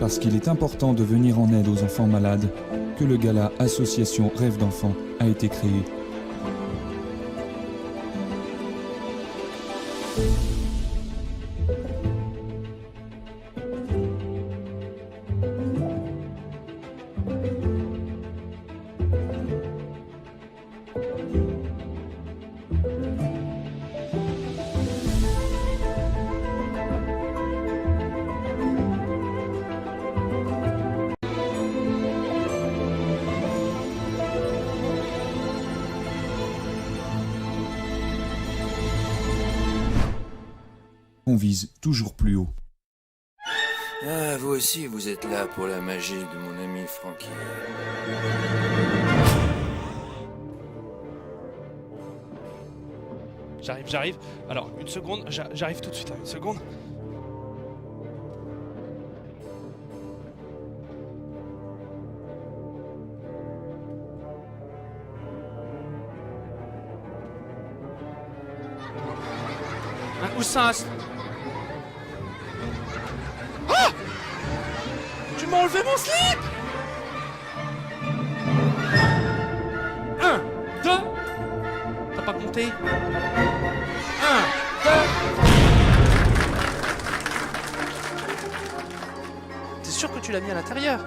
parce qu'il est important de venir en aide aux enfants malades, que le gala Association Rêve d'enfants a été créé. On vise toujours plus haut. Ah, vous aussi, vous êtes là pour la magie de mon ami Francky. J'arrive. Alors, une seconde, j'arrive tout de suite, hein, une seconde. Un coussin. Ah! Tu m'as enlevé mon slip! 1, 2. T'as pas compté? 1, 2. T'es sûr que tu l'as mis à l'intérieur?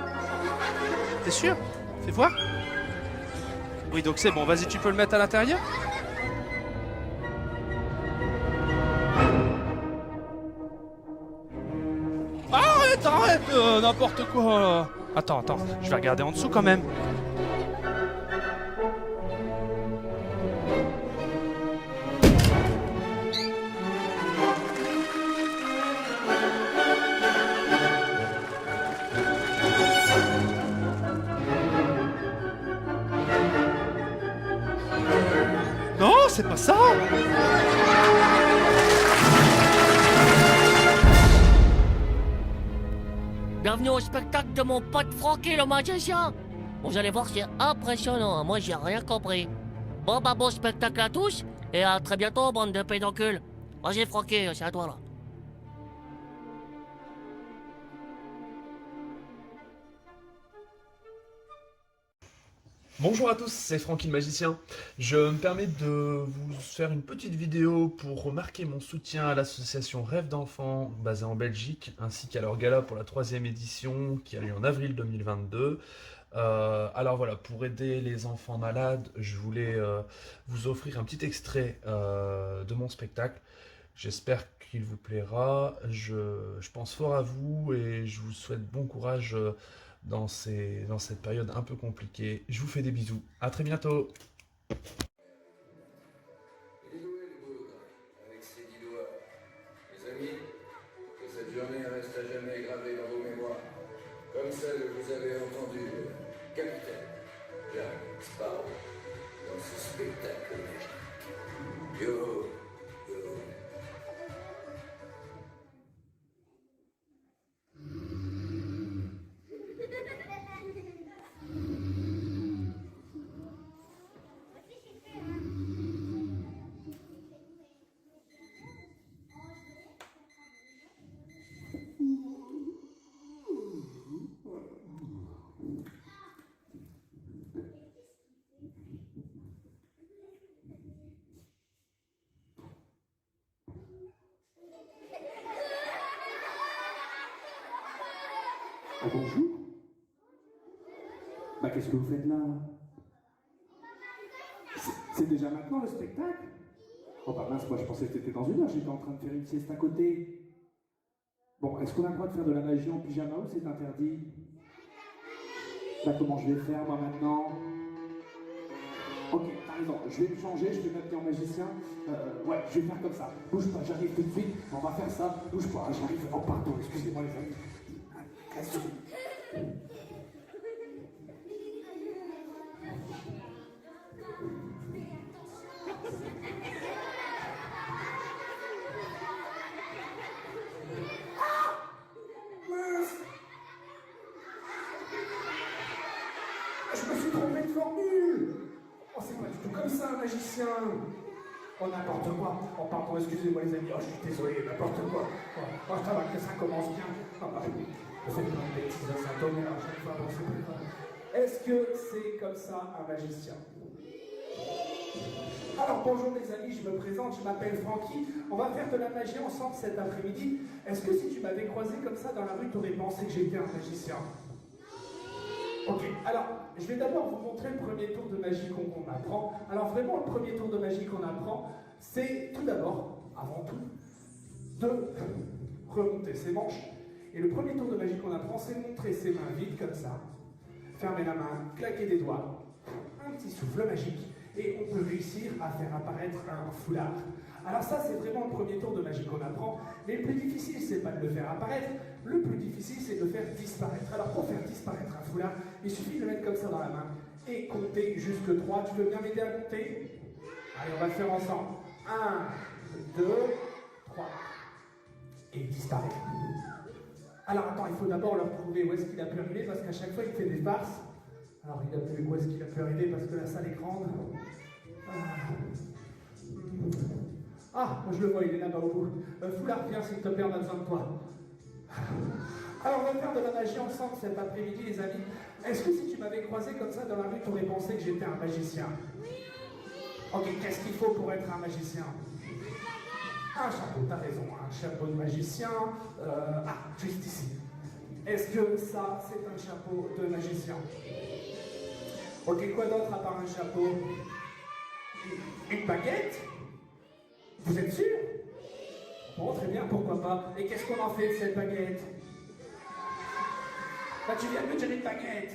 T'es sûr? Fais voir. Oui, donc c'est bon, vas-y, tu peux le mettre à l'intérieur? Arrête, n'importe quoi. Attends, je vais regarder en dessous quand même. Non, c'est pas ça. Bienvenue au spectacle de mon pote Francky le magicien. Vous allez voir, c'est impressionnant. Moi, j'ai rien compris. Bon spectacle à tous. Et à très bientôt, bande de pédoncules. Vas-y, Francky, c'est à toi, là. Bonjour à tous, c'est Francky le magicien. Je me permets de vous faire une petite vidéo pour remarquer mon soutien à l'association Rêve d'enfants basée en Belgique, ainsi qu'à leur gala pour la 3e édition qui a lieu en avril 2022. Alors voilà, pour aider les enfants malades, je voulais vous offrir un petit extrait de mon spectacle. J'espère qu'il vous plaira. Je pense fort à vous et je vous souhaite bon courage dans cette période un peu compliquée. Je vous fais des bisous. À très bientôt. Avec ses 10 doigts. Les amis, que cette journée reste à jamais gravée dans vos mémoires. Comme celle que vous avez entendue, capitaine Jack Sparrow, dans ce spectacle magique. Yo, yo. Ah, bonjour. Bah, qu'est-ce que vous faites là? C'est déjà maintenant le spectacle? Oh bah mince, moi je pensais que t'étais dans une heure, j'étais en train de faire une sieste à côté. Bon, est-ce qu'on a le droit de faire de la magie en pyjama ou c'est interdit? Bah comment je vais faire moi maintenant? Ok, t'as raison, je vais me changer, je vais m'habiller en magicien. Ouais, je vais faire comme ça. Bouge pas, j'arrive tout de suite, on va faire ça. Bouge pas, j'arrive. Oh pardon, excusez-moi les amis. Je me suis trompé de formule. Oh, c'est pas du tout comme ça, un magicien. Oh, n'importe quoi. Oh, pardon, excusez-moi les amis. Oh, je suis désolé, n'importe quoi. Oh, ça va, que ça commence bien. Oh, bah, je fais plein de bêtises à Saint-Omer à chaque fois. Bon, c'est pas grave. Est-ce que c'est comme ça un magicien? Alors bonjour les amis, je me présente, je m'appelle Francky. On va faire de la magie ensemble cet après-midi. Est-ce que si tu m'avais croisé comme ça dans la rue, tu aurais pensé que j'étais un magicien? Ok, alors je vais d'abord vous montrer le premier tour de magie qu'on apprend. Alors vraiment le premier tour de magie qu'on apprend, c'est tout d'abord, avant tout, de remonter ses manches. Et le premier tour de magie qu'on apprend, c'est de montrer ses mains vides comme ça. Fermer la main, claquer des doigts, un petit souffle magique. Et on peut réussir à faire apparaître un foulard. Alors ça, c'est vraiment le premier tour de magie qu'on apprend, mais le plus difficile, c'est pas de le faire apparaître, le plus difficile, c'est de le faire disparaître. Alors pour faire disparaître un foulard, il suffit de le mettre comme ça dans la main et compter jusque 3. Tu veux bien m'aider à compter? Allez, on va le faire ensemble. 1, 2, 3. Et il disparaît. Alors attends, il faut d'abord leur prouver où est-ce qu'il a pu arriver, parce qu'à chaque fois, il fait des farces. Alors, il a pu, où est-ce qu'il a pu arriver parce que la salle est grande. Ah, je le vois, il est là-bas au bout. Foulard, viens s'il te plaît, on a besoin de toi. Alors, on va faire de la magie ensemble cet après-midi, les amis. Est-ce que si tu m'avais croisé comme ça dans la rue, tu aurais pensé que j'étais un magicien? Ok, qu'est-ce qu'il faut pour être un magicien? Un chapeau, t'as raison, un chapeau de magicien. Juste ici. Est-ce que ça, c'est un chapeau de magicien? Ok, quoi d'autre à part un chapeau? Une baguette? Vous êtes sûr? Bon, très bien, pourquoi pas. Et qu'est-ce qu'on en fait de cette baguette? Bah, tu viens de me dire une baguette.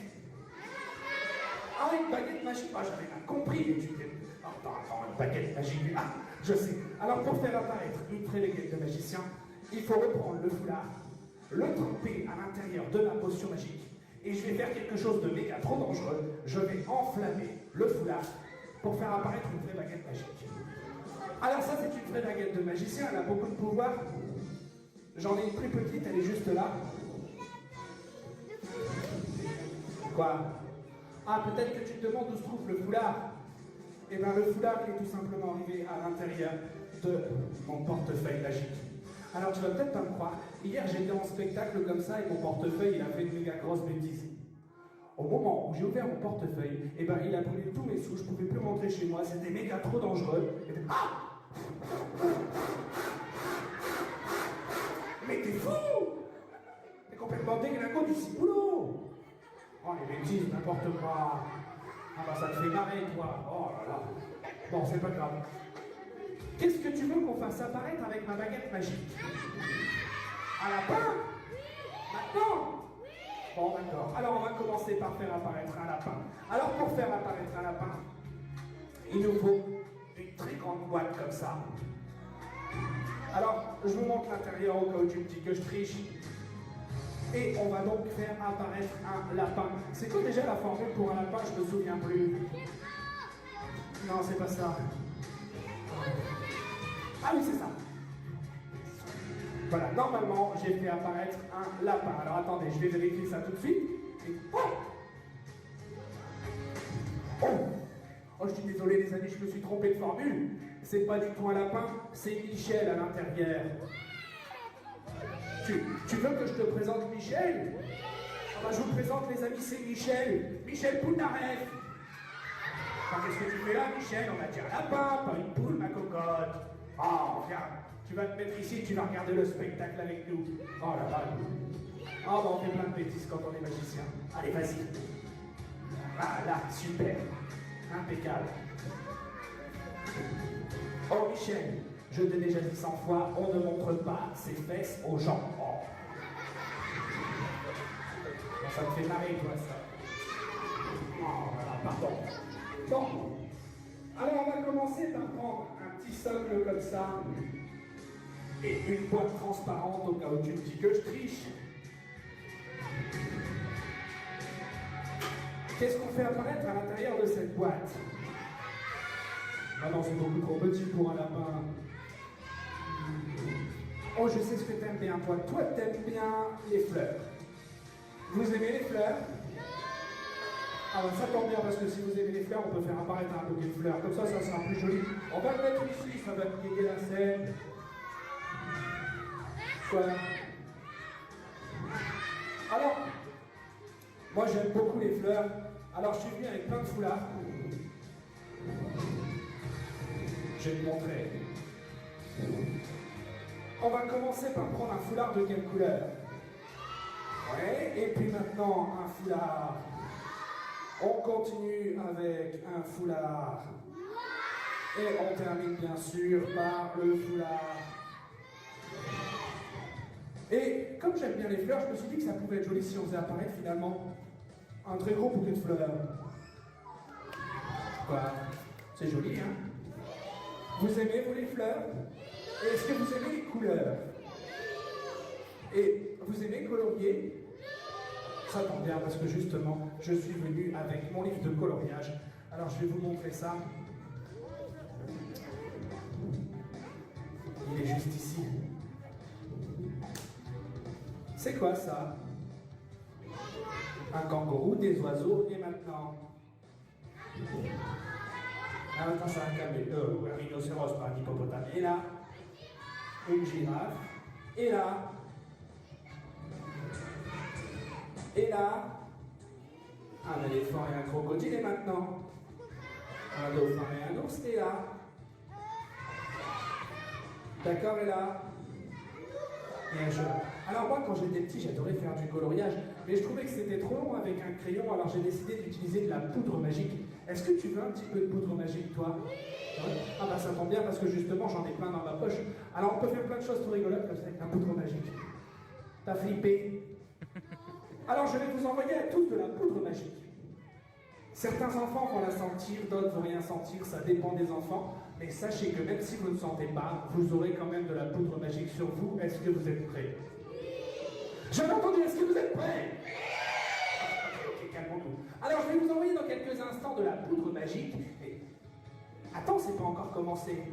Ah, une baguette magique. Ah, j'avais mal compris. Attends, une baguette magique. Ah, je sais. Alors, pour faire apparaître une vraie baguette de magicien, il faut reprendre le foulard, le tremper à l'intérieur de la potion magique. Et je vais faire quelque chose de méga trop dangereux. Je vais enflammer le foulard pour faire apparaître une vraie baguette magique. Alors ça, c'est une vraie baguette de magicien, elle a beaucoup de pouvoir. J'en ai une plus petite, elle est juste là. Quoi? Ah, peut-être que tu te demandes où se trouve le foulard. Eh bien, le foulard, il est tout simplement arrivé à l'intérieur de mon portefeuille magique. Alors tu vas peut-être pas me croire, hier j'étais en spectacle comme ça et mon portefeuille il a fait une méga grosse bêtise. Au moment où j'ai ouvert mon portefeuille, eh ben il a brûlé tous mes sous, je pouvais plus rentrer chez moi, c'était méga trop dangereux. Ah! Mais t'es fou! T'es complètement déglingo du ciboulot! Oh les bêtises, n'importe quoi! Ah bah ça te fait marrer toi! Oh là là! Bon, c'est pas grave. Qu'est-ce que tu veux qu'on fasse apparaître avec ma baguette magique? Un lapin? Maintenant? Bon, d'accord. Alors, on va commencer par faire apparaître un lapin. Alors, pour faire apparaître un lapin, il nous faut une très grande boîte comme ça. Alors, je vous montre l'intérieur au cas où tu me dis que je triche. Et on va donc faire apparaître un lapin. C'est quoi déjà la formule pour un lapin? Je me souviens plus. Non, c'est pas ça. Ah oui, c'est ça. Voilà, normalement, j'ai fait apparaître un lapin. Alors attendez, je vais vérifier ça tout de suite. Et... Oh, je suis désolé les amis, je me suis trompé de formule. C'est pas du tout un lapin, c'est Michel à l'intérieur. Tu veux que je te présente Michel? Ah bah, je vous présente les amis, c'est Michel. Michel Polnareff. Enfin, qu'est-ce que tu fais là, Michel? On a dit un lapin, pas une poule, ma cocotte. Oh, regarde, tu vas te mettre ici, tu vas regarder le spectacle avec nous. Oh là là. Oh, bah on fait plein de bêtises quand on est magicien. Allez, vas-y. Ah là, super. Impeccable. Oh, Michel, je t'ai déjà dit 100 fois, on ne montre pas ses fesses aux gens. Oh. Bon, ça me fait marrer, toi, ça. Oh, voilà, pardon. Bon. Alors, on va commencer par prendre un petit socle comme ça et une boîte transparente au cas où tu me dis que je triche. Qu'est-ce qu'on fait apparaître à l'intérieur de cette boîte? Ah non, c'est beaucoup trop petit pour un lapin. Oh, je sais ce que t'aimes bien, toi. Toi, t'aimes bien les fleurs. Vous aimez les fleurs? Ah Ah bah ça tombe bien parce que si vous aimez les fleurs, on peut faire apparaître un bouquet de fleurs. Comme ça sera plus joli. On va le mettre ici, ça va plier la scène. Quoi? Alors, moi j'aime beaucoup les fleurs. Alors je suis venu avec plein de foulards. Je vais te montrer. On va commencer par prendre un foulard de quelle couleur? Ouais, et puis maintenant un foulard. On continue avec un foulard. Et on termine bien sûr par le foulard. Et comme j'aime bien les fleurs, je me suis dit que ça pouvait être joli si on faisait apparaître finalement un très gros bouquet de fleurs. Quoi? C'est joli, hein? Vous aimez, vous, les fleurs? Et est-ce que vous aimez les couleurs? Et vous aimez colorier? Ça tombe bien parce que justement, je suis venu avec mon livre de coloriage. Alors je vais vous montrer ça. Il est juste ici. C'est quoi ça? Un kangourou, des oiseaux, et maintenant? Ah, maintenant c'est un rhinocéros, pas un hippopotame. Et là, une girafe. Et là, un éléphant et un crocodile. Et maintenant, un dauphin et un ours. Et là, d'accord, et là, et un cheval. Alors moi, quand j'étais petit, j'adorais faire du coloriage, mais je trouvais que c'était trop long avec un crayon, alors j'ai décidé d'utiliser de la poudre magique. Est-ce que tu veux un petit peu de poudre magique, toi? Ouais. Ah bah ça tombe bien, parce que justement, j'en ai plein dans ma poche. Alors on peut faire plein de choses tout rigolotes comme ça avec la poudre magique. T'as flippé? Alors je vais vous envoyer à tous de la poudre magique. Certains enfants vont la sentir, d'autres vont rien sentir, ça dépend des enfants. Mais sachez que même si vous ne sentez pas, vous aurez quand même de la poudre magique sur vous. Est-ce que vous êtes prêts? J'avais entendu, est-ce que vous êtes prêts? Ok, calmons-nous. Alors je vais vous envoyer dans quelques instants de la poudre magique. Et... Attends, c'est pas encore commencé.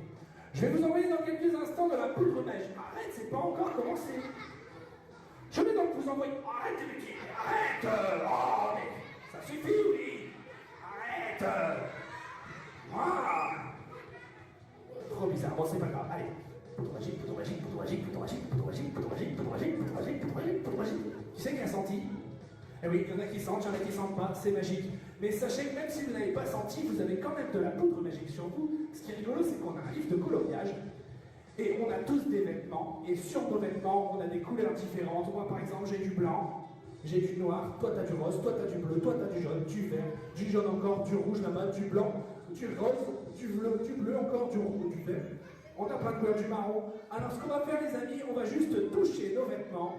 Je vais vous envoyer dans quelques instants de la poudre magique. Arrête, c'est pas encore commencé. Je vais donc vous envoyer... Arrête, les petits, arrête. Oh, mais ça suffit, oui. Arrête. Ah. Trop bizarre, bon c'est pas grave, allez. Poudre magique, poudre magique, poudre magique, poudre magique, poudre magique, poudre magique, poudre magique, poudre magique, poudre magique, poudre magique. Qui c'est qui a senti? Eh oui, il y en a qui sentent, il y en a qui sentent pas, c'est magique. Mais sachez que même si vous n'avez pas senti, vous avez quand même de la poudre magique sur vous. Ce qui est rigolo, c'est qu'on a un livre de coloriage. Et on a tous des vêtements, et sur nos vêtements, on a des couleurs différentes. Moi par exemple, j'ai du blanc, j'ai du noir, toi t'as du rose, toi t'as du bleu, toi t'as du jaune, du vert, du jaune encore, du rouge là-bas, du blanc, du rose, du bleu encore, du rouge, du vert. On a plein de couleurs, du marron. Alors ce qu'on va faire les amis, on va juste toucher nos vêtements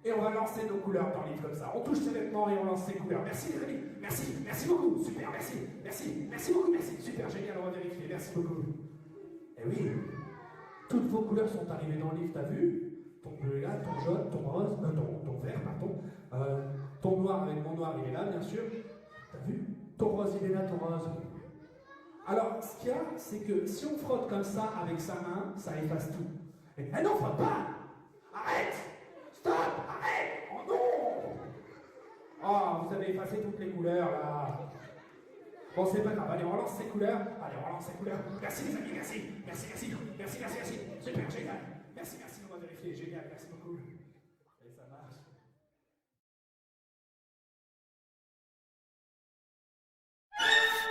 et on va lancer nos couleurs dans le livre comme ça. On touche ses vêtements et on lance ses couleurs. Merci les amis, merci beaucoup, super, merci beaucoup, merci, super, génial, on va vérifier, merci beaucoup. Eh oui, toutes vos couleurs sont arrivées dans le livre, t'as vu? Ton bleu est là, ton jaune, ton rose, ton vert, pardon. Ton noir avec mon noir, il est là, bien sûr. T'as vu? Ton rose, il est là, ton rose. Alors, ce qu'il y a, c'est que si on frotte comme ça avec sa main, ça efface tout. Et non, frotte pas! Arrête! Stop! Arrête! Oh non! Oh, vous avez effacé toutes les couleurs, là. Bon, c'est pas grave, allez, on relance ces couleurs. Allez, on relance ces couleurs. Merci les amis, merci. Super, génial. Merci, on va vérifier, génial, merci beaucoup. Et ça marche.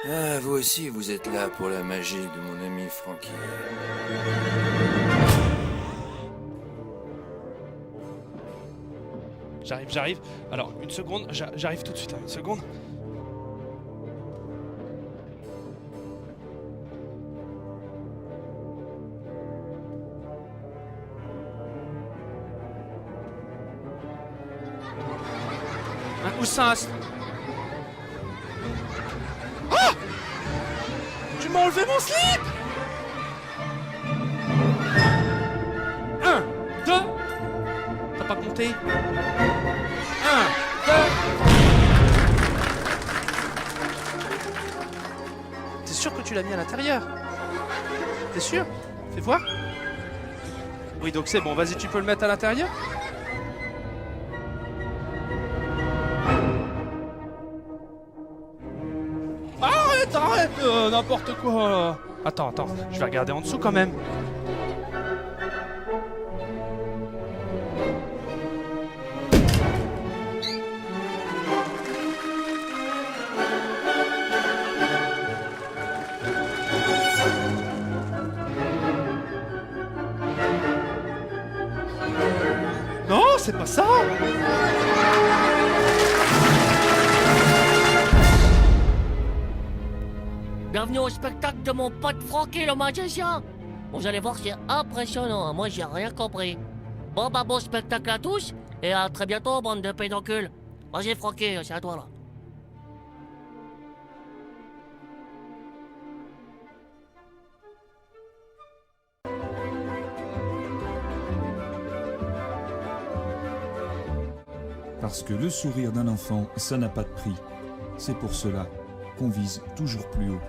Ah, vous aussi, vous êtes là pour la magie de mon ami Francky. J'arrive. Alors, une seconde, j'arrive tout de suite, hein, une seconde. Un coussin. Ah! Tu m'as enlevé mon slip! 1, 2. T'as pas compté? 1, 2. T'es sûr que tu l'as mis à l'intérieur? T'es sûr? Fais voir. Oui, donc c'est bon, vas-y, tu peux le mettre à l'intérieur? N'importe quoi. Attends, je vais regarder en dessous quand même. Non, c'est pas ça. Bienvenue au spectacle de mon pote Francky le magicien. Vous allez voir, c'est impressionnant, hein. Moi j'ai rien compris. Bon bah bon spectacle à tous, et à très bientôt, bande de pédoncules. Vas-y Francky, c'est à toi là. Parce que le sourire d'un enfant, ça n'a pas de prix. C'est pour cela qu'on vise toujours plus haut.